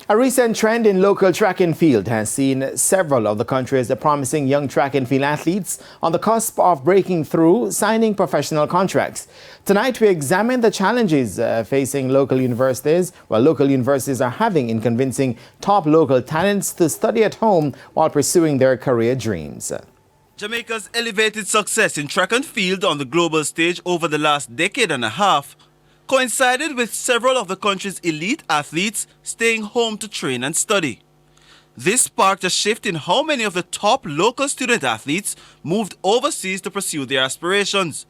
A recent trend in local track and field has seen several of the country's promising young track and field athletes on the cusp of breaking through, signing professional contracts. Tonight, we examine the challenges facing local universities are having in convincing top local talents to study at home while pursuing their career dreams. Jamaica's elevated success in track and field on the global stage over the last decade and a half coincided with several of the country's elite athletes staying home to train and study. This sparked a shift in how many of the top local student athletes moved overseas to pursue their aspirations.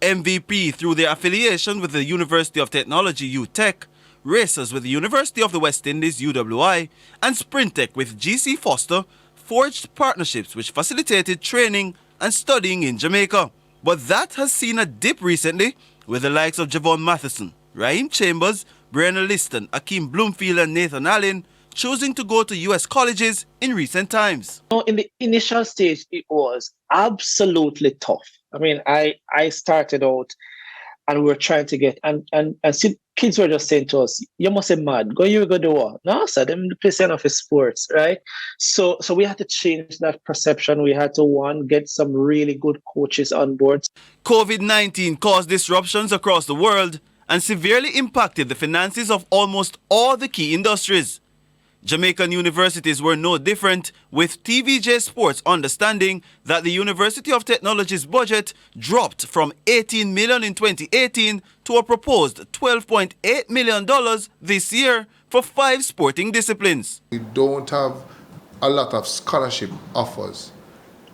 MVP through their affiliation with the University of Technology UTech, racers with the University of the West Indies UWI, and Sprintech with GC Foster forged partnerships which facilitated training and studying in Jamaica. But that has seen a dip recently, with the likes of Javon Matheson, Raheem Chambers, Brianna Liston, Akeem Bloomfield and Nathan Allen choosing to go to US colleges in recent times. In the initial stage, it was absolutely tough. I mean, I started out and we were trying to get, and kids were just saying to us, you must be mad, you go do what? No, sir, them play enough for sports, right? So we had to change that perception. We had to, get some really good coaches on board. COVID-19 caused disruptions across the world and severely impacted the finances of almost all the key industries. Jamaican universities were no different, with TVJ Sports understanding that the University of Technology's budget dropped from $18 million in 2018 to a proposed $12.8 million this year for 5 sporting disciplines. We don't have a lot of scholarship offers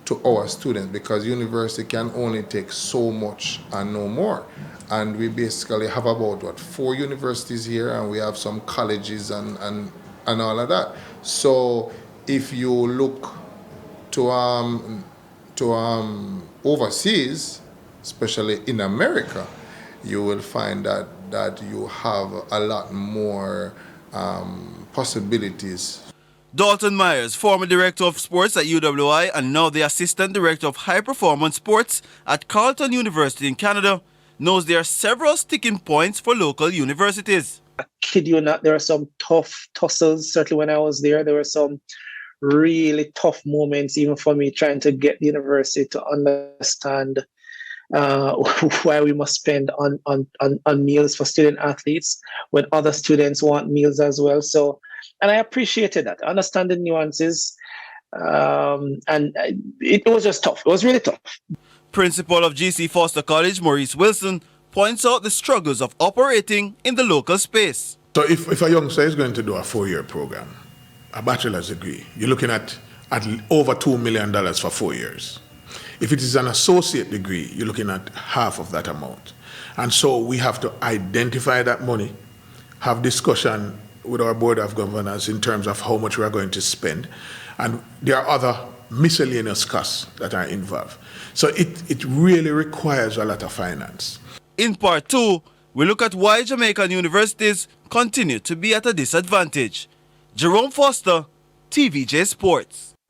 to our students because university can only take so much and no more. And we basically have about 4 universities here, and we have some colleges and all of that. So if you look to overseas, especially in America, you will find that you have a lot more possibilities. Dalton Myers, former director of sports at UWI and now the assistant director of high performance sports at Carleton University in Canada, knows there are several sticking points for local universities. I kid you not, there are some tough tussles. Certainly when I was there were some really tough moments, even for me, trying to get the university to understand why we must spend on meals for student athletes when other students want meals as well. So, and I appreciated that. I understand the nuances, and it was just tough. It was really tough. Principal of GC Foster College, Maurice Wilson, points out the struggles of operating in the local space. So if a youngster is going to do a 4-year program, a bachelor's degree, you're looking at over $2 million for 4 years. If it is an associate degree, you're looking at half of that amount. And so we have to identify that money, have discussion with our board of governors in terms of how much we are going to spend. And there are other miscellaneous costs that are involved. So it really requires a lot of finance. In part 2, we look at why Jamaican universities continue to be at a disadvantage. Jerome Foster, TVJ Sports.